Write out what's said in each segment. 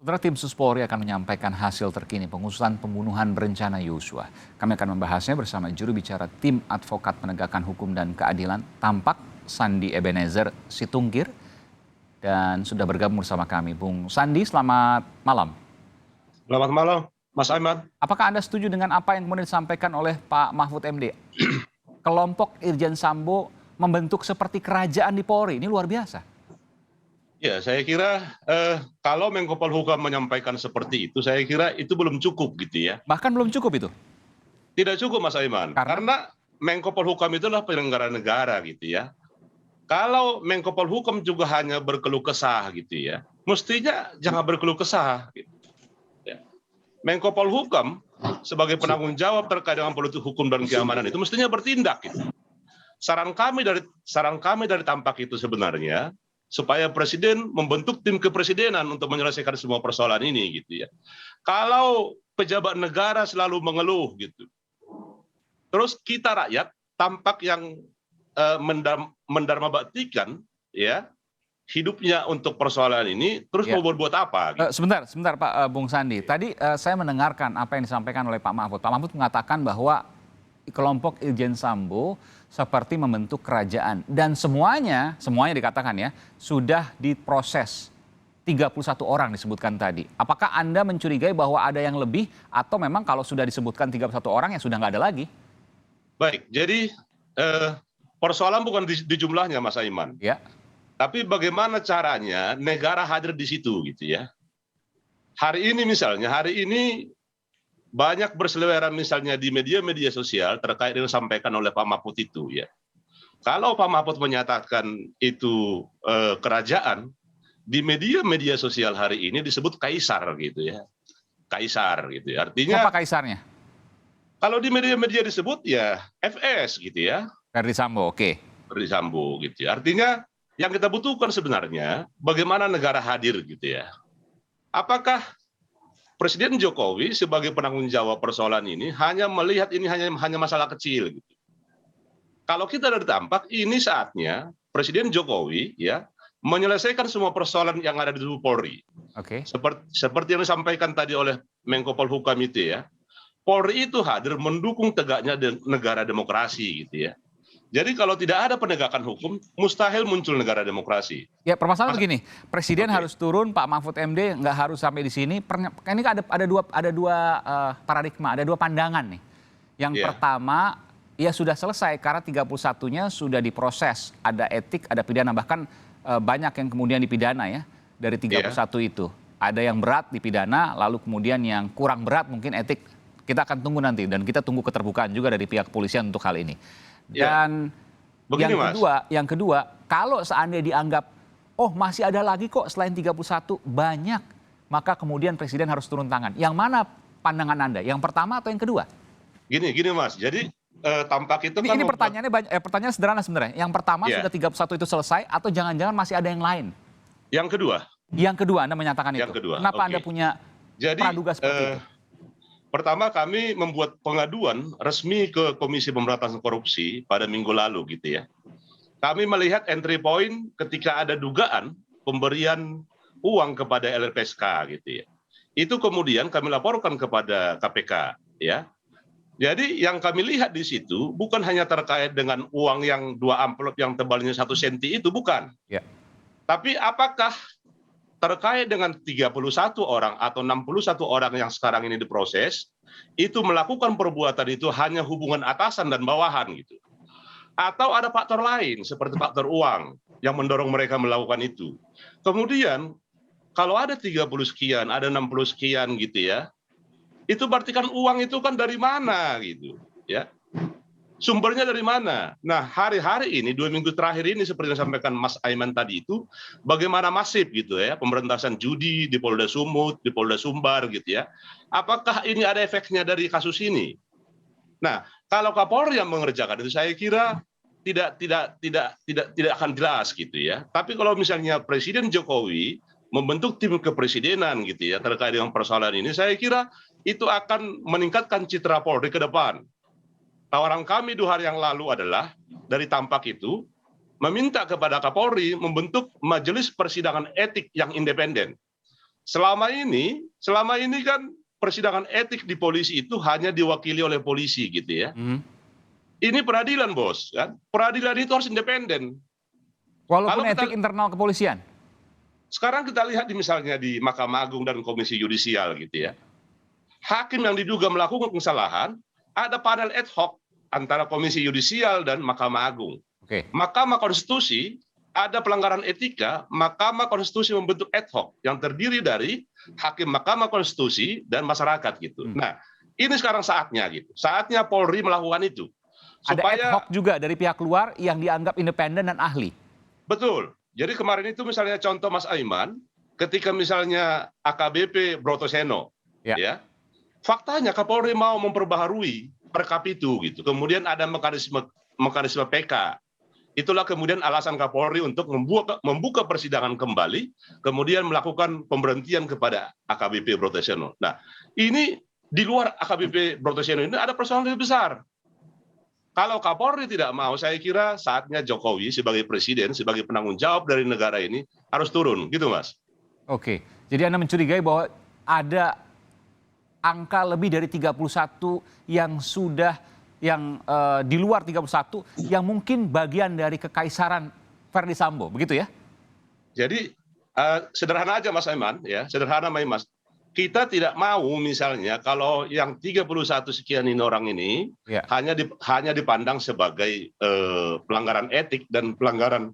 Saudara, tim Sus Polri akan menyampaikan hasil terkini pengusutan pembunuhan berencana Yosua. Kami akan membahasnya bersama juru bicara tim advokat penegakan hukum dan keadilan Tampak, Sandi Ebenezer Situngkir, dan sudah bergabung bersama kami. Bung Sandi, selamat malam. Selamat malam, Mas Aiman. Apakah Anda setuju dengan apa yang kemudian disampaikan oleh Pak Mahfud MD? Kelompok Irjen Sambo membentuk seperti kerajaan di Polri, ini luar biasa. Ya, saya kira kalau Menko Polhukam menyampaikan seperti itu, saya kira itu belum cukup gitu ya. Bahkan belum cukup itu? Tidak cukup, Mas Aiman. Karena Menko Polhukam itu adalah penyelenggara negara gitu ya. Kalau Menko Polhukam juga hanya berkeluh kesah gitu ya, mestinya jangan berkeluh kesah. Gitu. Ya. Menko Polhukam sebagai penanggung jawab terkait dengan politik hukum dan keamanan itu mestinya bertindak. Gitu. Saran kami dari Tampak itu sebenarnya supaya Presiden membentuk tim kepresidenan untuk menyelesaikan semua persoalan ini gitu ya. Kalau pejabat negara selalu mengeluh gitu, terus kita rakyat tampak yang mendarmabaktikan ya hidupnya untuk persoalan ini, terus mau berbuat apa? Gitu. Sebentar Pak Bung Sandi. Tadi saya mendengarkan apa yang disampaikan oleh Pak Mahfud. Pak Mahfud mengatakan bahwa kelompok Irjen Sambo seperti membentuk kerajaan dan semuanya dikatakan ya sudah diproses. 31 orang disebutkan tadi. Apakah Anda mencurigai bahwa ada yang lebih atau memang kalau sudah disebutkan 31 orang ya sudah nggak ada lagi? Baik, jadi persoalan bukan di jumlahnya, Mas Aiman. Ya. Tapi bagaimana caranya negara hadir di situ gitu ya. Hari ini banyak berseliweran misalnya di media-media sosial terkait dengan disampaikan oleh Pak Mahfud itu ya. Kalau Pak Mahfud menyatakan itu kerajaan, di media-media sosial hari ini disebut kaisar gitu ya. Kaisar gitu ya. Artinya siapa kaisarnya? Kalau di media-media disebut ya FS gitu ya. Verdi Sambo, oke. Verdi Sambo gitu ya. Artinya yang kita butuhkan sebenarnya bagaimana negara hadir gitu ya. Apakah Presiden Jokowi sebagai penanggung jawab persoalan ini hanya melihat ini hanya masalah kecil gitu. Kalau kita dari Tampak, ini saatnya Presiden Jokowi ya menyelesaikan semua persoalan yang ada di tubuh Polri. Oke. Seperti yang disampaikan tadi oleh Menko Polhukam itu ya. Polri itu hadir mendukung tegaknya negara demokrasi gitu ya. Jadi kalau tidak ada penegakan hukum, mustahil muncul negara demokrasi. Ya, permasalahan begini, Presiden harus turun, Pak Mahfud MD nggak harus sampai di sini. Ini ada dua paradigma, ada dua pandangan nih. Yang pertama, ya sudah selesai karena 31-nya sudah diproses, ada etik, ada pidana, bahkan banyak yang kemudian dipidana ya dari 31 itu. Ada yang berat dipidana, lalu kemudian yang kurang berat mungkin etik. Kita akan tunggu nanti dan kita tunggu keterbukaan juga dari pihak kepolisian untuk hal ini. Dan yang kedua, kalau seandainya dianggap, oh masih ada lagi kok selain 31, banyak, maka kemudian Presiden harus turun tangan. Yang mana pandangan Anda? Yang pertama atau yang kedua? Gini Mas, jadi Tampak itu kan... Ini pertanyaannya pertanyaan sederhana sebenarnya. Yang pertama sudah 31 itu selesai atau jangan-jangan masih ada yang lain? Yang kedua? Yang kedua Anda menyatakan itu. Kenapa Anda punya praduga seperti itu? Pertama kami membuat pengaduan resmi ke Komisi Pemberantasan Korupsi pada minggu lalu gitu ya. Kami melihat entry point ketika ada dugaan pemberian uang kepada LLPSK gitu ya. Itu kemudian kami laporkan kepada KPK ya. Jadi yang kami lihat di situ bukan hanya terkait dengan uang yang 2 amplop yang tebalnya 1 senti itu, bukan. Ya. Tapi apakah terkait dengan 31 orang atau 61 orang yang sekarang ini diproses, itu melakukan perbuatan itu hanya hubungan atasan dan bawahan gitu. Atau ada faktor lain seperti faktor uang yang mendorong mereka melakukan itu. Kemudian kalau ada 30 sekian, ada 60 sekian gitu ya, itu berarti kan uang itu kan dari mana gitu ya. Sumbernya dari mana? Nah, hari-hari ini, 2 minggu terakhir ini seperti yang disampaikan Mas Aiman tadi itu, bagaimana masif gitu ya, pemberantasan judi di Polda Sumut, di Polda Sumbar gitu ya. Apakah ini ada efeknya dari kasus ini? Nah, kalau Kapolri yang mengerjakan itu, saya kira tidak akan jelas gitu ya. Tapi kalau misalnya Presiden Jokowi membentuk tim kepresidenan gitu ya terkait dengan persoalan ini, saya kira itu akan meningkatkan citra Polri ke depan. Tawaran kami 2 hari yang lalu adalah dari Tampak itu meminta kepada Kapolri membentuk majelis persidangan etik yang independen. selama ini kan persidangan etik di polisi itu hanya diwakili oleh polisi gitu ya. Ini peradilan, Bos, kan? Peradilan itu harus independen. Walaupun etik internal kepolisian. Sekarang kita lihat misalnya di Mahkamah Agung dan Komisi Yudisial gitu ya. Hakim yang diduga melakukan kesalahan, ada panel ad hoc antara Komisi Yudisial dan Mahkamah Agung. Mahkamah Konstitusi ada pelanggaran etika, Mahkamah Konstitusi membentuk ad hoc yang terdiri dari hakim Mahkamah Konstitusi dan masyarakat gitu. Nah, ini sekarang saatnya gitu. Saatnya Polri melakukan itu. Supaya, ada ad hoc juga dari pihak luar yang dianggap independen dan ahli. Betul. Jadi kemarin itu misalnya contoh Mas Aiman, ketika misalnya AKBP Brotoseno, ya, faktanya Kapolri mau memperbaharui perkap itu gitu. Kemudian ada mekanisme PK. Itulah kemudian alasan Kapolri untuk membuka persidangan kembali, kemudian melakukan pemberhentian kepada AKBP Brotoseno. Nah, ini di luar AKBP Brotoseno ini ada persoalan lebih besar. Kalau Kapolri tidak mau, saya kira saatnya Jokowi sebagai presiden, sebagai penanggung jawab dari negara ini harus turun, gitu Mas. Oke, jadi Anda mencurigai bahwa ada angka lebih dari 31 yang sudah, yang di luar 31, yang mungkin bagian dari kekaisaran Verdi Sambo, begitu ya? Jadi sederhana aja Mas Aiman, ya, sederhana Mas. Kita tidak mau misalnya kalau yang 31 sekian ini orang ini hanya dipandang sebagai pelanggaran etik dan pelanggaran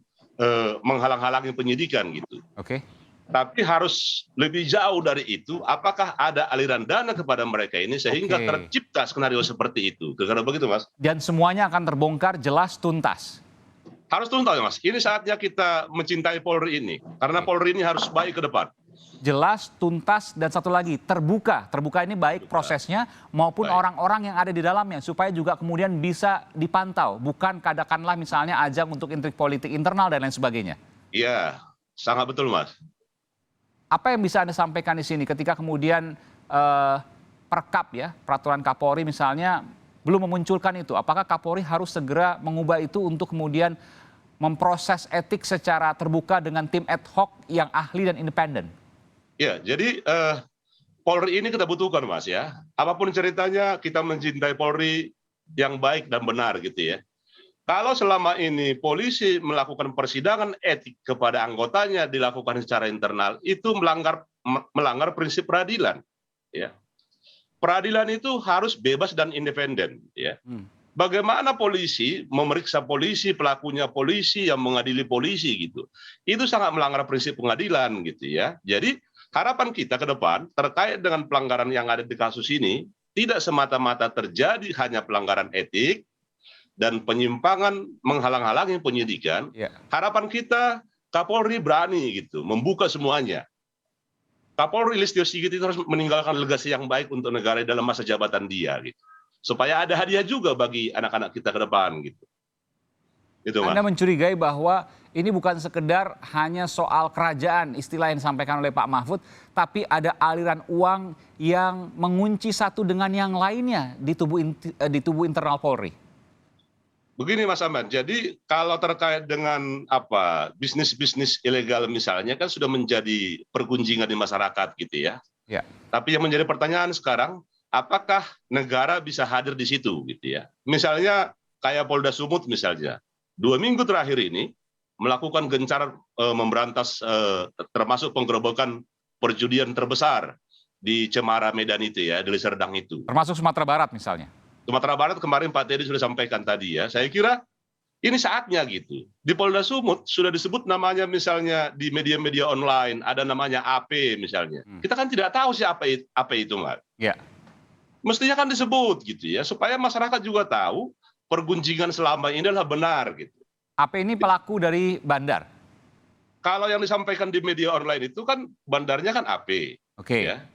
menghalang-halangi penyidikan gitu. Tapi harus lebih jauh dari itu, apakah ada aliran dana kepada mereka ini sehingga tercipta skenario seperti itu. Karena begitu Mas. Dan semuanya akan terbongkar jelas tuntas. Harus tuntas Mas. Ini saatnya kita mencintai Polri ini. Karena Polri ini harus baik ke depan. Jelas, tuntas, dan satu lagi terbuka. Terbuka ini baik prosesnya maupun orang-orang yang ada di dalamnya supaya juga kemudian bisa dipantau. Bukan katakanlah misalnya ajang untuk intrik politik internal dan lain sebagainya. Iya, sangat betul Mas. Apa yang bisa Anda sampaikan di sini ketika kemudian perkap ya, peraturan Kapolri misalnya belum memunculkan itu. Apakah Kapolri harus segera mengubah itu untuk kemudian memproses etik secara terbuka dengan tim ad hoc yang ahli dan independen? Ya, jadi Polri ini kita butuhkan Mas ya. Apapun ceritanya kita mencintai Polri yang baik dan benar gitu ya. Kalau selama ini polisi melakukan persidangan etik kepada anggotanya dilakukan secara internal, itu melanggar prinsip peradilan. Ya. Peradilan itu harus bebas dan independen. Ya. Bagaimana polisi memeriksa polisi, pelakunya polisi, yang mengadili polisi gitu. Itu sangat melanggar prinsip pengadilan gitu ya. Jadi harapan kita ke depan terkait dengan pelanggaran yang ada di kasus ini tidak semata-mata terjadi hanya pelanggaran etik dan penyimpangan menghalang-halangi penyidikan. Harapan kita Kapolri berani gitu membuka semuanya. Kapolri Listio Sigit itu harus meninggalkan legasi yang baik untuk negara dalam masa jabatan dia gitu. Supaya ada hadiah juga bagi anak-anak kita ke depan gitu. Itu, Mas. Anda mencurigai bahwa ini bukan sekedar hanya soal kerajaan, istilah yang disampaikan oleh Pak Mahfud, tapi ada aliran uang yang mengunci satu dengan yang lainnya di tubuh internal Polri. Begini Mas Ahmad, jadi kalau terkait dengan bisnis-bisnis ilegal misalnya kan sudah menjadi pergunjingan di masyarakat gitu ya. Tapi yang menjadi pertanyaan sekarang, apakah negara bisa hadir di situ gitu ya? Misalnya kayak Polda Sumut misalnya, 2 minggu terakhir ini melakukan gencar memberantas termasuk penggerobokan perjudian terbesar di Cemara Medan itu ya, di Serdang itu. Termasuk Sumatera Barat misalnya. Sumatera Barat kemarin Pak Teddy sudah sampaikan tadi ya. Saya kira ini saatnya gitu. Di Polda Sumut sudah disebut namanya misalnya di media-media online ada namanya AP misalnya. Kita kan tidak tahu siapa itu Mas. Mestinya kan disebut gitu ya supaya masyarakat juga tahu pergunjingan selama ini adalah benar gitu. AP ini pelaku dari bandar? Kalau yang disampaikan di media online itu kan bandarnya kan AP. Ya.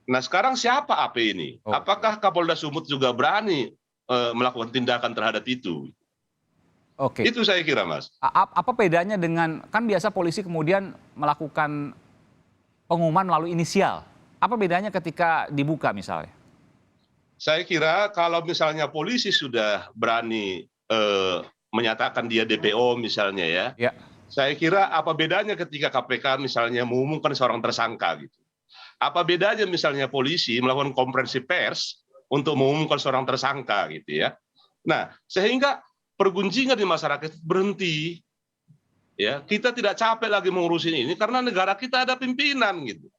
Nah sekarang siapa AP ini? Apakah Kapolda Sumut juga berani melakukan tindakan terhadap itu? Itu saya kira Mas. Apa bedanya dengan, kan biasa polisi kemudian melakukan pengumuman melalui inisial. Apa bedanya ketika dibuka misalnya? Saya kira kalau misalnya polisi sudah berani menyatakan dia DPO misalnya ya. Saya kira apa bedanya ketika KPK misalnya mengumumkan seorang tersangka gitu. Apa bedanya misalnya polisi melakukan konferensi pers untuk mengumumkan seorang tersangka gitu ya. Nah, sehingga pergunjingan di masyarakat berhenti. Ya, kita tidak capek lagi mengurusin ini karena negara kita ada pimpinan gitu.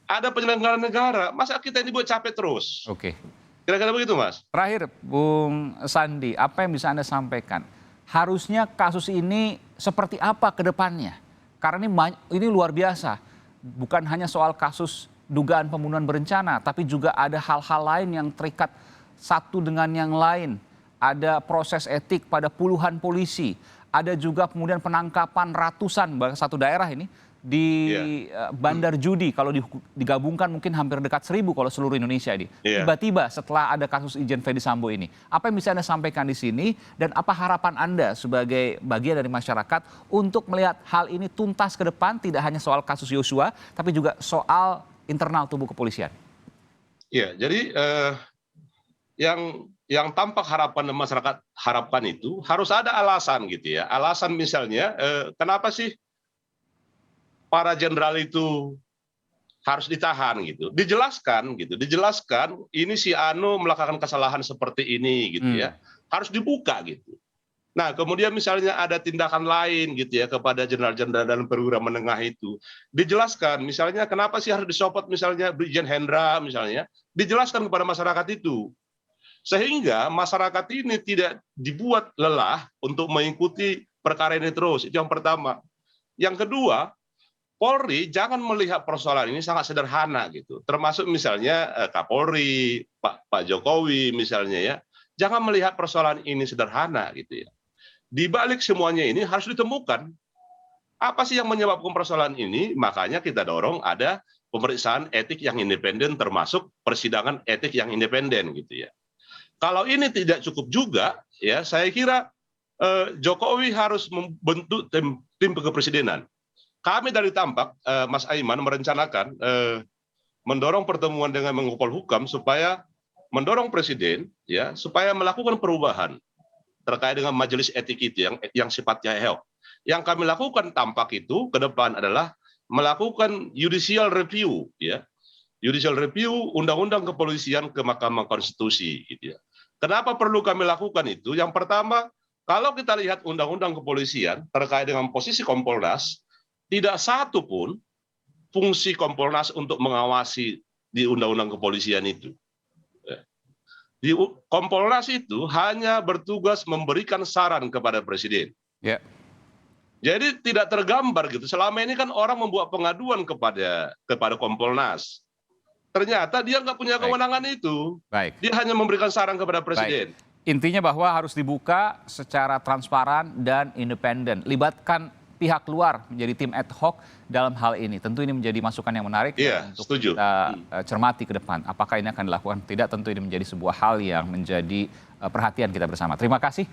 Ada penyelenggara negara, masa kita ini buat capek terus? Oke. Kira-kira begitu, Mas. Terakhir, Bung Sandi, apa yang bisa Anda sampaikan? Harusnya kasus ini seperti apa ke depannya? Karena ini luar biasa. Bukan hanya soal kasus dugaan pembunuhan berencana, tapi juga ada hal-hal lain yang terikat satu dengan yang lain. Ada proses etik pada puluhan polisi. Ada juga kemudian penangkapan ratusan, bahkan satu daerah ini, di bandar judi. Kalau digabungkan mungkin hampir dekat 1.000 kalau seluruh Indonesia ini. Tiba-tiba setelah ada kasus Irjen Verdi Sambo ini. Apa yang bisa Anda sampaikan di sini dan apa harapan Anda sebagai bagian dari masyarakat untuk melihat hal ini tuntas ke depan, tidak hanya soal kasus Yosua, tapi juga soal internal tubuh kepolisian? Ya, jadi yang tampak harapan masyarakat harapkan itu harus ada alasan gitu ya. Alasan misalnya kenapa sih para jenderal itu harus ditahan gitu. Dijelaskan ini si Anu melakukan kesalahan seperti ini gitu ya. Harus dibuka gitu. Nah, kemudian misalnya ada tindakan lain gitu ya kepada jenderal-jenderal dan perwira menengah itu. Dijelaskan misalnya kenapa sih harus disopot misalnya Brigjen Hendra misalnya. Dijelaskan kepada masyarakat itu. Sehingga masyarakat ini tidak dibuat lelah untuk mengikuti perkara ini terus. Itu yang pertama. Yang kedua, Polri jangan melihat persoalan ini sangat sederhana gitu. Termasuk misalnya Kapolri, Pak Jokowi misalnya ya. Jangan melihat persoalan ini sederhana gitu ya. Di balik semuanya ini harus ditemukan apa sih yang menyebabkan persoalan ini. Makanya kita dorong ada pemeriksaan etik yang independen termasuk persidangan etik yang independen gitu ya. Kalau ini tidak cukup juga, ya saya kira Jokowi harus membentuk tim kepresidenan. Kami dari Tampak, Mas Aiman merencanakan mendorong pertemuan dengan Menko Polhukam supaya mendorong presiden, ya supaya melakukan perubahan terkait dengan majelis etik itu yang sifatnya ad hoc. Yang kami lakukan Tampak itu ke depan adalah melakukan judicial review, ya. Judicial review undang-undang kepolisian ke Mahkamah Konstitusi gitu ya. Kenapa perlu kami lakukan itu? Yang pertama, kalau kita lihat undang-undang kepolisian terkait dengan posisi Kompolnas, tidak satu pun fungsi Kompolnas untuk mengawasi di undang-undang kepolisian itu. Di Kompolnas itu hanya bertugas memberikan saran kepada presiden. Jadi tidak tergambar gitu. Selama ini kan orang membuat pengaduan kepada Kompolnas. Ternyata dia nggak punya kewenangan itu. Dia hanya memberikan saran kepada presiden. Intinya bahwa harus dibuka secara transparan dan independen. Libatkan pihak luar menjadi tim ad hoc dalam hal ini. Tentu ini menjadi masukan yang menarik untuk kita cermati ke depan. Apakah ini akan dilakukan? Tidak, tentu ini menjadi sebuah hal yang menjadi perhatian kita bersama. Terima kasih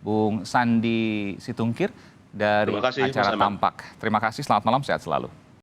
Bung Sandi Situngkir dari acara Tampak. Terima kasih, selamat malam, sehat selalu.